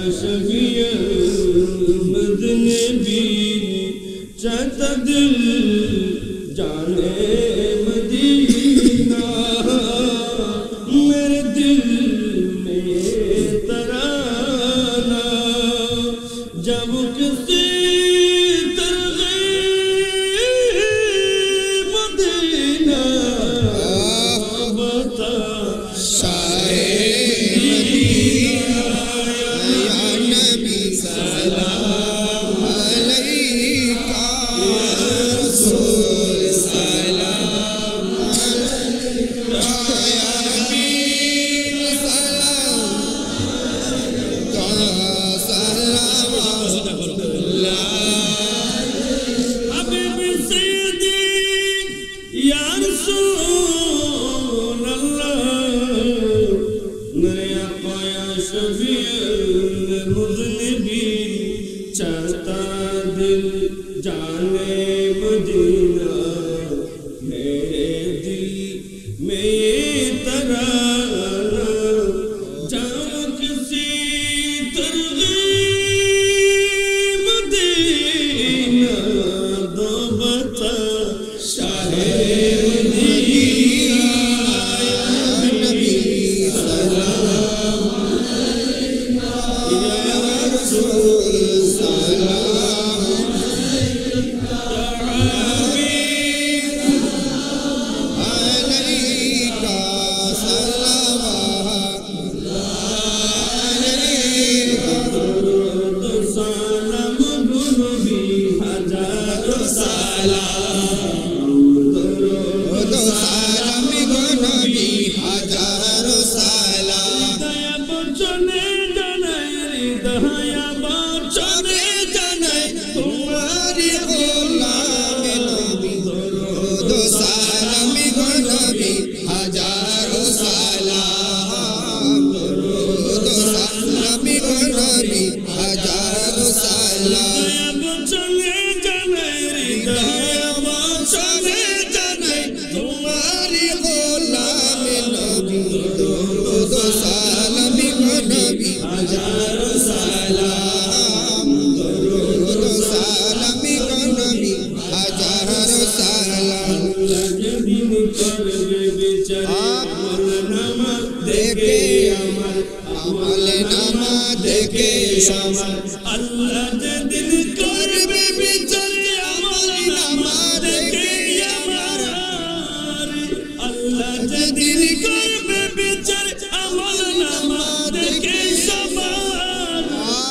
شفیع مذنبی چاہتا دل جانے مدینہ میرے دل میں ترانہ جب کسی چاہتا دل جانے مدینہ میرے دل میں یہ ترانہ جاؤ کسی ترغیب مدینہ دو بتا شاہ مدینہ یا نبی سلام یا رسول اللہ دل کر میں بچر عمل نماز کے یمار اللہ دل کر میں بچر عمل نماز کے شمار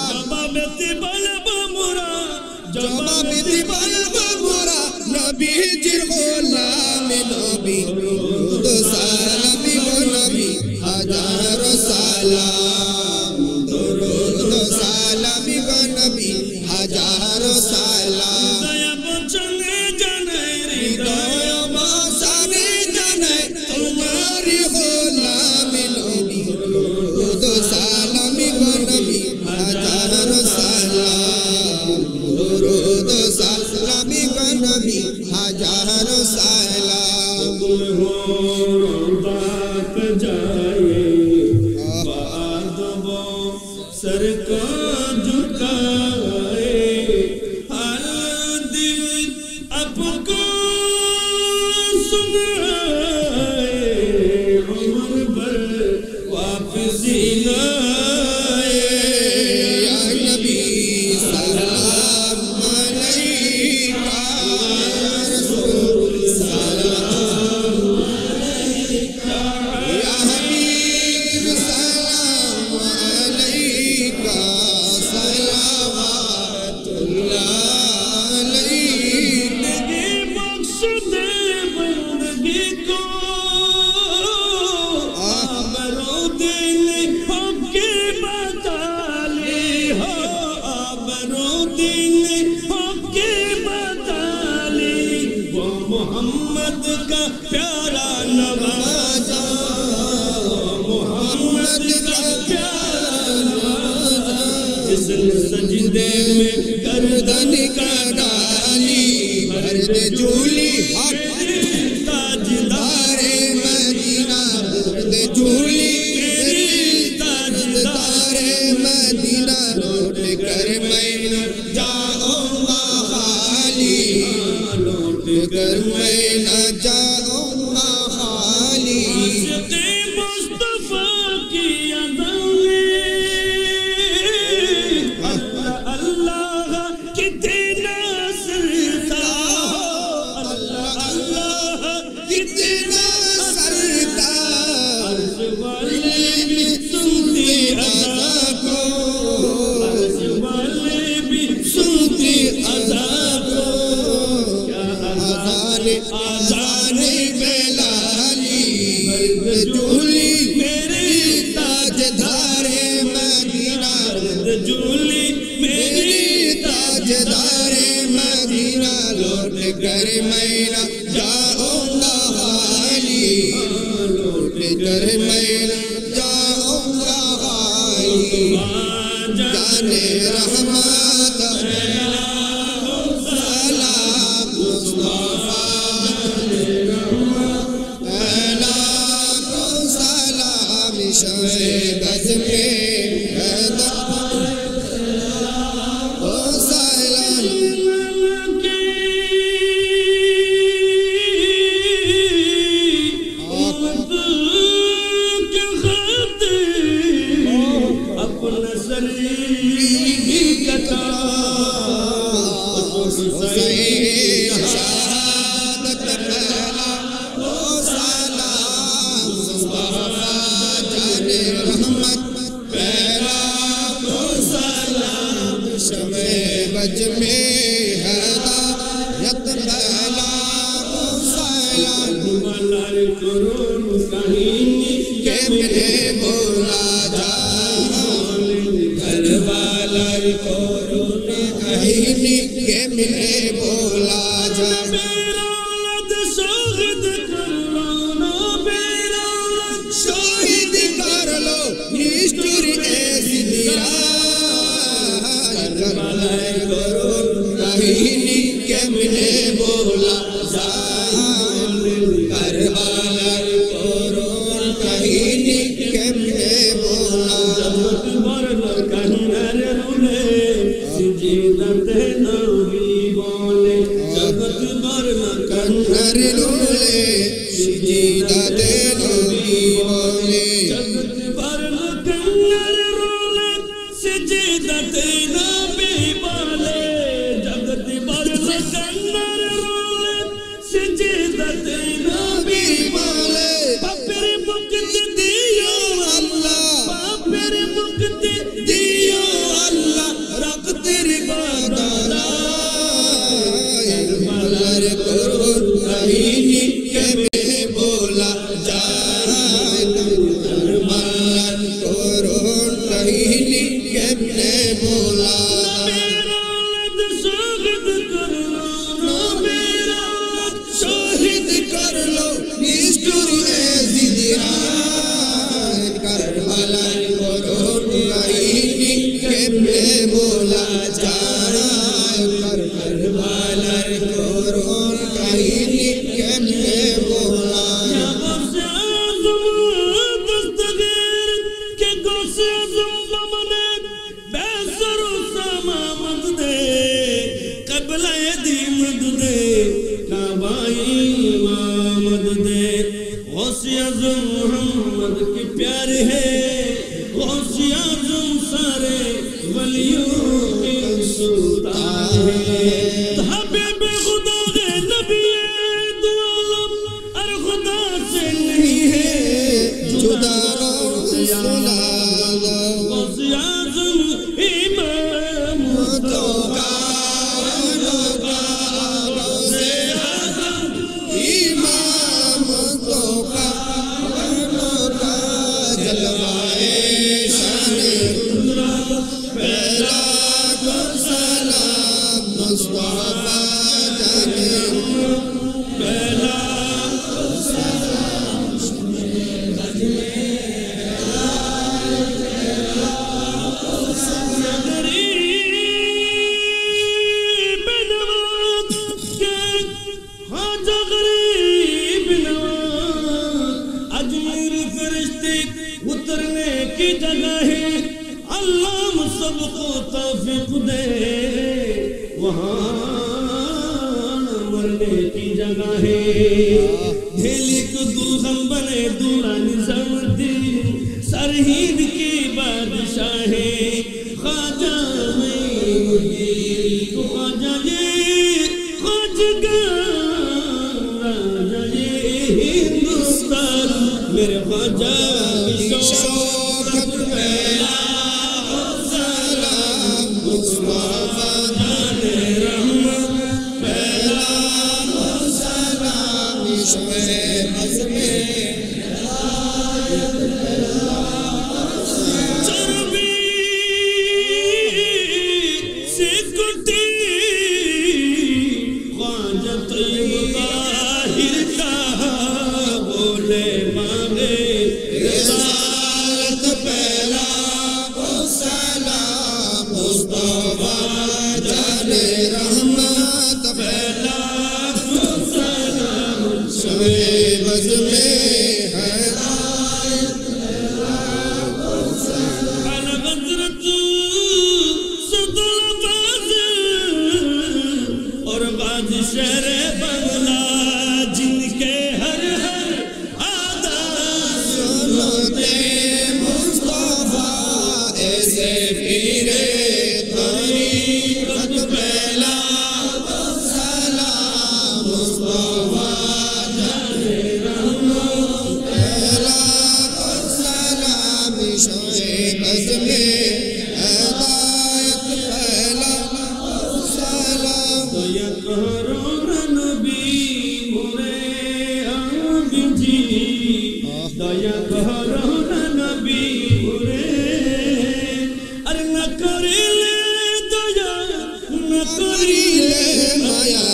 جواب تبال بمرا جواب تبال بمرا نبی جر غلام نبی درود سلام گو نبی ہزار سلام درود سلام گو نبی ہزار سلام دیا بچنے جانے ہدایہ باسانے جانے تمہاری غلام نبی درود سلام گو نبی ہزار سلام درود سلام گو نبی ہزار سلام بات جائے بعد وہ سر کو جھکائے ہر دل اب کو سنائے عمر بھر واپسی نہ آئے یا نبی سلام علیکہ رسول سلام علیکہ یا حبیب سلام علیکہ صلوات اللہ علیہ زندگی بخش دے بندگی کو آبرو دل حق کی بطالی ہو آبرو دل حق کی بطالی وہ محمد کا پیارا نوازا محمد کا پیارا نوازا جس نے سجدے میں گردن کا ڈالی مرد جھولی حق تاجدار مدینہ مرد جھولی تاجدار مدینہ والے بھی سنتے اذا کو، عرش والے بھی سنتے اذا کو، کیا آذان بلالی مرد جولی میری تاجدار مدینہ، مرد جولی میری تاجدار مدینہ، لوٹ کر میں نہ جاؤں گا خالی، لوٹ کر میں نہ جاؤں گا خالی، جانے رحمت سلام مصطفیٰ، جانے رحمت سلام شمع گز میں بج میں ہدایت بلا سلام والے قرون کہیں کہ میں بولا جا، کربلا قرون کہیں کہ میں بولا جا، میرا ولد شاہد کر لو نا، میرا ولد شاہد کر لو، نشتر ایسی دیرا کربلا قرون کہیں کہ میں بولا جا، کربلا قرون کہیں کہ میں بولا جا، کنر رولے سجدت نبی بولے، جگت بھر کنر رولے سجدت نبی بولے، جگت بھر کنر رولے سجدت نبی بولے، جگت بھر کنر رولے سجدت نبی بولے، پپر مکت دیو اللہ، پپر مکت دیو اللہ، رکھ تیری بادارا، کربلا قرون کہیں کہ میں بولا جا، کربلا قرون کہیں کہ میں بولا جا، میرا ولد شاہد کر لو، میرا ولد شاہد کر لو، نشتر ایسی دیرا کربلا قرون کہیں کہ میں بولا جا، کربلا قرون کہیں کہ میں بولا جا، غوث اعظم دستگیر کہ غوث اعظم بمنے بے سر و سامامت دے، قبلہ دی مد دے، کعبائی امامت دے، غوث اعظم محمد کے پیارے ہیں، غوث اعظم سارے ولیوں کے سلطان ہے، حبیب خدا ہے نبی دو عالم، اور خدا سے نہیں ہے جدا، غوث اعظم امام مصطفیٰ، غوث اعظم امام مصطفیٰ، جلوائے شان قدرت پہلا کو سلام مصطفیٰ، جانے پہلا کو سلام، غریب نواز کے خواجہ غریب نواز، اجمیر فرشتے اترنے کی جگہ ہے، اللہ سب کو توفیق دے، وہاں مرنے کی جگہ ہے، دہلی کو دلہن بنے دورہ نظام الدین، سرہند کی بادشاہ ہے، خواجہ میں خواجہ یہ خواجہ راجہ یہ ہندوستان، میرے ख्वाजा की शौकत पहला सलाम मुस्तफा जाने रहमत पहला सलाम इश्क़े अज़्मे चर्बी से कुटी ख्वाजा तैयबा हिरता बोले मांगे रिसालत पहला सलाम मुस्तफा जाने रहमत पहला सलाम शबे बज़ में हिदायत अल गज़रत सदुल बाज़ और बाज़ शहर बंगला जिनके हर हर आदा सुनते मुस्तफा ऐसे पीरे तरीक़त पहला सलाम मुस्तफा जाने रहमत पहला सलाम इश्क़े अज़्मे हिदायत पहला सलाम तो या करो नबी मोरे आबिदी दया करो नबी मोरे अरे न करिले दया न करिले माया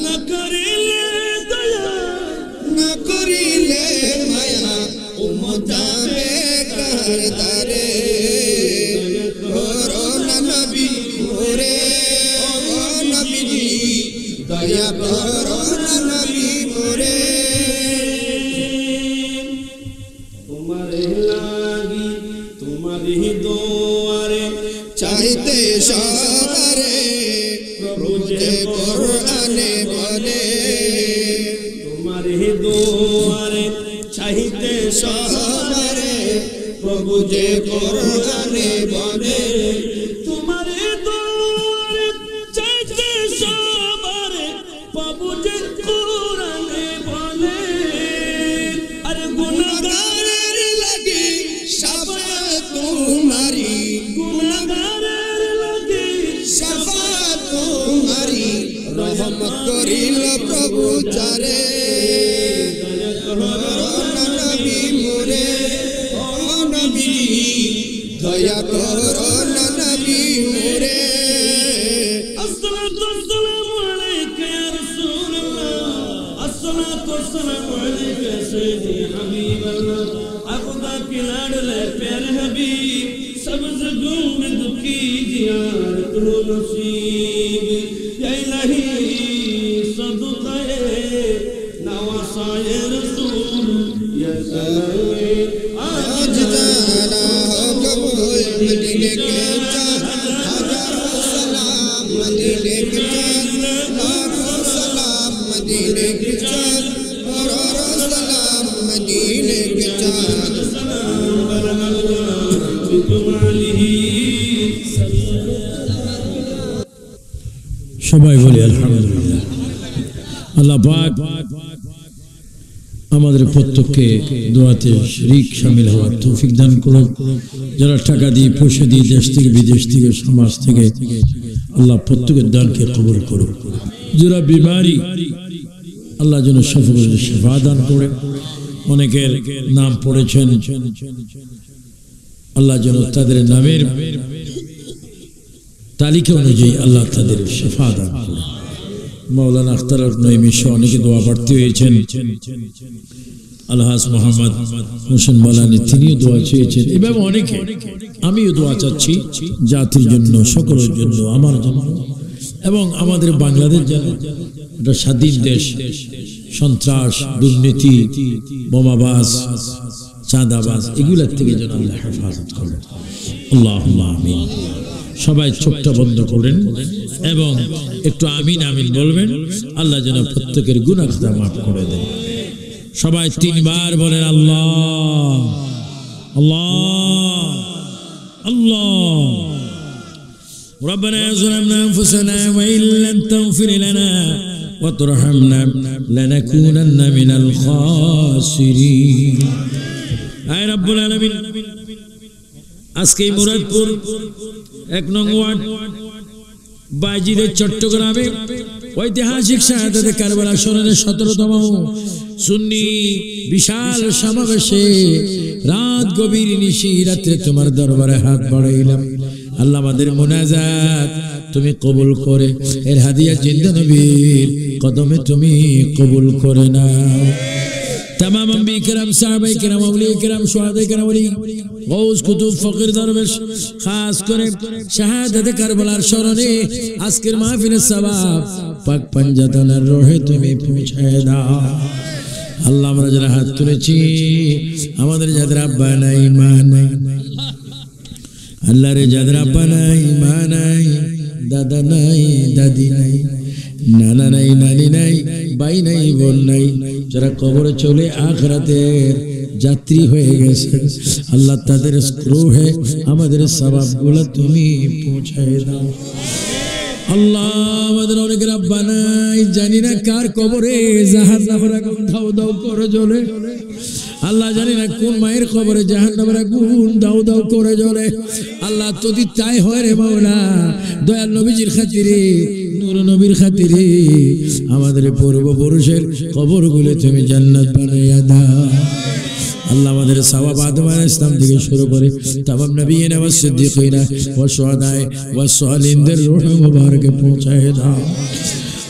न करिले दया न करिले माया उम्मता में कर तारे करो नबी मोरे ओ नबी जी दया करो नबी मोरे तुम्हारे लागी तुम्हारी दुआरे चाहते सारे प्रभु जे कुराने बोले तुम्हारी दुआरे चाहते सारे प्रभु जे कुराने बोले तुम्हारे दुआरे चाहते सारे प्रभु जे कुराने बोले अरे गुनाहगार लगी शफ़ाअत तुम्हारी गुनाहगार लगी शफ़ाअत तुम्हारी रहमत करिल प्रभु चारे नबी मोरे ओ नबी दया करो नबी मोरे अस्सलातु वस्सलामु अलैका या रसूल अल्लाह अस्सलातु वस्सलामु अलैका सय्यदी हबीब अल्लाह खुदा के लाडले प्यारे हबीब सबज गुंबद की जियारत लो नसीब या इलाही सदक़े नवासाए रसूल या सलाए आज जाना हो कबूल मदीने के हजारों सलाम मदीने के लाखों सलाम मदीने के करोड़ों सलाम मदीने के सलाम সবাই বলি আলহামদুলিল্লাহ। আল্লাহ পাক আমাদের প্রত্যেককে দোয়াতে শরীক শামিল হওয়ার তৌফিক দান করুন। যারা টাকা দিয়ে পয়সা দিয়ে দেশ থেকে বিদেশ থেকে সমাজ থেকে আল্লাহ প্রত্যেকের দানকে কবুল করুন। যারা বিমারি আল্লাহ যেন সকলের শিফা দান করে। অনেকের নাম পড়েছেন, আল্লাহ যেন তাদের নামের তালিকা অনুযায়ী আল্লাহ তাদের শিফা দান করে। মাওলানা আখতার নঈমী সহ অনেকে দোয়া প্রার্থী হয়েছেন। আলহাজ মোহাম্মদ হোসেন মালানি তিনিও দোয়া চেয়েছেন। এভাবে অনেকে, আমিও দোয়া চাচ্ছি জাতির জন্য, সকলের জন্য, আমার জন্য এবং আমাদের বাংলাদেশ যেন একটা স্বাধীন দেশ, সন্ত্রাস, দুর্নীতি, বোমাবাজ, চাঁদাবাজ এগুলোর থেকে যেন আল্লাহ হেফাজত করেন। আল্লাহুম্মা আমিন। সবাই চোখটা বন্ধ করেন এবং একটু আমিন আমিন বলবেন। আল্লাহ যেন প্রত্যেকের গুনাহ খাতা মাফ করে দেন। সবাই তিনবার বলেন আল্লাহ আল্লাহ আল্লাহ। ربنا ظلمنا أنفسنا وإن لم تغفر لنا وترحمنا لنكونن من الخاسرين আয় রব্বুল আলামিন আজকে মুরাদপুর 1 নং ওয়ার্ড বাজিদের চট্টগ্রামে ঐতিহাসিক শাহাদাতে কারবালা স্মরণের 17তম সুন্নি বিশাল সমাবেশে রাত গভীর নিশি রাতে তোমার দরবারে হাত বাড়াইলাম। আল্লাহ আমাদের মুনাজাত তুমি কবুল করে এর হাদিয়া জিন্দা নবীর কদমে তুমি কবুল করে নাও। तमाम अंबिया किराम साहबा किराम औलिया किराम शुहादा किराम वली गौस कुतुब फकीर दरवेश खास करे शहादत करबलार স্মরণে আজকের মাহফিলের সওয়াব পাক পঞ্জাতনের রোহে তুমি পৌঁছায় দাও। আল্লাহ আমরা যারা হাত তুলেছি আমাদের যাদের আব্বা নাই মা নাই, আল্লাহর যাদের আব্বা নাই মা নাই দাদা নাই দাদি নাই নানা নাই নানি নাই ভাই নাই বোন নাই, যারা কবরে চলে আখিরাতের যাত্রী হয়ে গেছে আল্লাহ তাদের রূহে আমাদের সওয়াবগুলো তুমি পৌঁছায় দাও। আল্লাহ আমাদের অনেকের আব্বা নাই, জানি না কার কবরে জাহান্নামের আগুন দাও দাও করে জ্বলে। আল্লাহ জানি না কোন মায়ের কবরে জাহান্নামের আগুন দাও দাও করে জ্বলে। আল্লাহ যদি তাই হয় রে মাওলা, দয়াল নবীজির খাতিরে নূর নবীর খাতিরে আমাদের পূর্বপুরুষের কবরগুলো তুমি জান্নাত বানাইয়া দাও। আল্লাহ আমাদের সওয়াব আদম আলাইহিস সালাম থেকে শুরু করে তামাম নবিয়িনা ওয়াস সিদ্দিকিনা ওয়াস শুহাদায়ে ওয়াস সালিহিনদের রূহ মুবারকে পৌঁছায় দাও।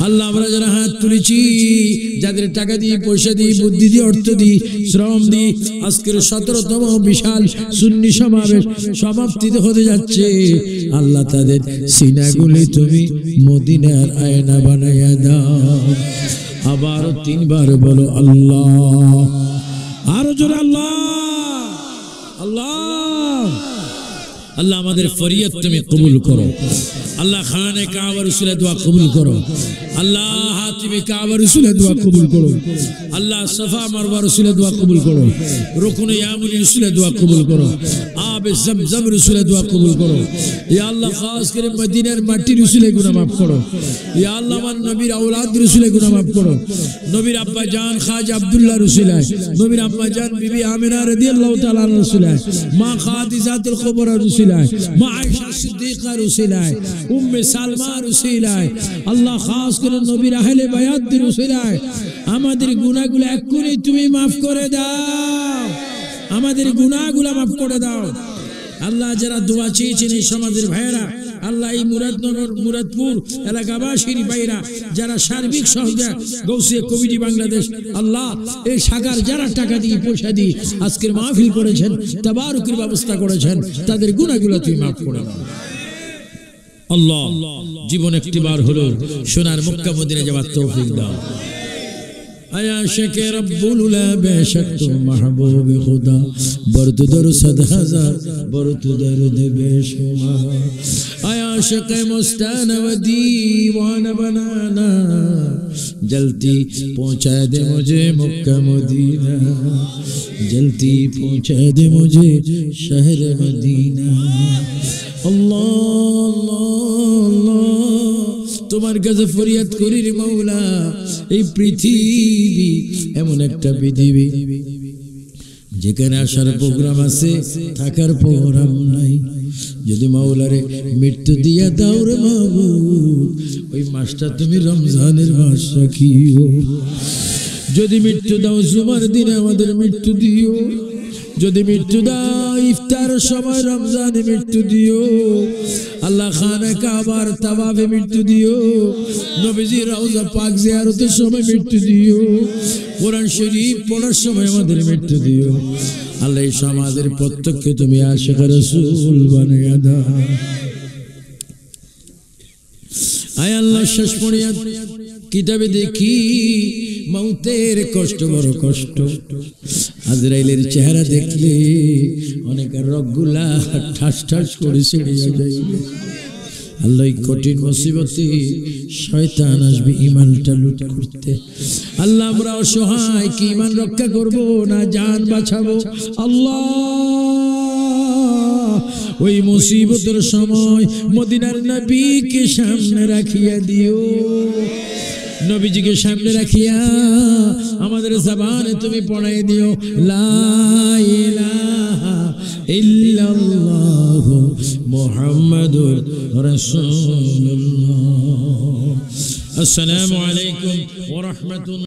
আল্লাহ আমরা যারা হাত তুলেছি, যাদের টাকা দিয়ে পয়সা দিয়ে বুদ্ধি দিয়ে অর্থ দিয়ে শ্রম দিয়ে আজকের 17তম বিশাল সুন্নি সমাবেশ সমাপ্তিতে হতে যাচ্ছে, আল্লাহ তাদের সিনাগুলি তুমি মদিনার আয়না বানাইয়া দাও। আবার 3 বার বলো আল্লাহ, আরো জোরে আল্লাহ আল্লাহ। আল্লাহ আমাদের ফরিয়াদ তুমি কবুল করো। আল্লাহ খানে কাবা রসুলের দোয়া কবুল করো। আল্লাহ হাতিমে কাবা রসুলের দোয়া কবুল করো। আল্লাহ সাফা মারওয়া রসুলের দোয়া কবুল করো। রুকনে ইয়ামনি রসুলের দোয়া কবুল করো। আবে জমজম রসুলের দোয়া কবুল করো। ইয়া আল্লাহ খাস করে মদিনার মাটি রসুলের গুনাহ মাফ করো। ইয়া আল্লাহ আমার নবীর আওলাদ রসুলের গুনাহ মাফ করো। নবীর আব্বা জান খাজা আব্দুল্লাহ রসুলাই, নবীর আম্মা জান বিবি আমিনা রাদিয়াল্লাহু তাআলা আনহা রসুলাই, মা খাদিজাতুল কুবরা রসুলাই, মা আয়েশা সিদ্দিকা রসুলাই, উম্মে সালমা রসুলাই। আল্লাহ খাস করে নবীর আহলে বায়াত রসুলাই আমাদের গুনাহগুলো এক্ষুনি তুমি মাফ করে দাও। আমাদের গুনাহগুলো মাফ করে দাও। আল্লাহ যারা দোয়া চেয়েছেন এই সমাজের ভাইয়েরা, আল্লাহ এই মুরাদনগর মুরাদপুর এলাকাবাসীর ভাইরা যারা সার্বিক সহযোগিতা গৌসিয়া কমিটি বাংলাদেশ, আল্লাহ এই শাখার যারা টাকা দিয়ে পয়সা দিয়ে আজকের মাহফিল করেছেন, তাবারুকের ব্যবস্থা করেছেন, তাদের গুনাহগুলো তুমি মাফ করে দাও। আল্লাহ জীবন একটিবার হলো সোনার মক্কা মদিনা যাওয়ার তৌফিক দাও। আয়া শেখে রব্বুল উলা বেশক তো মাহবুব খুদা বরদ দর 100,000 বরদ দরদ বেশুমার। আয়া শেখে মুস্তানা व दीवाना बनाना जल्दी पहुंचा दे मुझे मक्का मदीना, जल्दी पहुंचा दे मुझे शहर मदीना। अल्लाह अल्लाह তোমার কাছে ফরিয়াদ করি রে মাওলা, এই পৃথিবী এমন একটা পৃথিবী যেখানে আসার প্রোগ্রাম আছে, থাকার প্রোগ্রাম নাই। যদি মাওলারে মৃত্যু দিয়া দাও রে মাহবুব, ওই মাসটা তুমি রমজানের মাস রাখিও। যদি মৃত্যু দাও জুমার দিনে আমাদের মৃত্যু দিও, যদি মৃত্যু দাও ইফতারের সময় রমজানে মৃত্যু দিও। আল্লাহ খানে কাবার তাওয়াফে মৃত্যু দিও, নবীজির রওজা পাক জিয়ারতের সময় মৃত্যু দিও, কোরআন শরীফ পড়ার সময় আমাদের মৃত্যু দিও। আল্লাহ এই সমাজের প্রত্যেককে তুমি আশিক রাসূল বানায়া দাও। আয় আল্লাহ শেষ পড়িয়া কিতাবে দেখি মৌতের কষ্ট বড় কষ্ট। আজরাইলের চেহারা দেখলে অনেকের রগগুলা ঠাস ঠাস করে ছিঁড়ে যায়। আল্লাহ কঠিন মুসিবতে শয়তান আসবে ঈমানটা লুট করতে। আল্লাহ আমরা অসহায়, কি ঈমান রক্ষা করব না জান বাঁচাবো। আল্লাহ ওই মুসিবতের সময় মদিনার নবীকে সামনে রাখিয়া দিও। নবীজিকে সামনে রাখিয়া আমাদের জবানে তুমি পড়াই দিও লা ইলাহা ইল্লাল্লাহু মুহাম্মাদুর রাসূলুল্লাহ। আসসালামু আলাইকুম ওয়া রাহমাতুল্লাহ।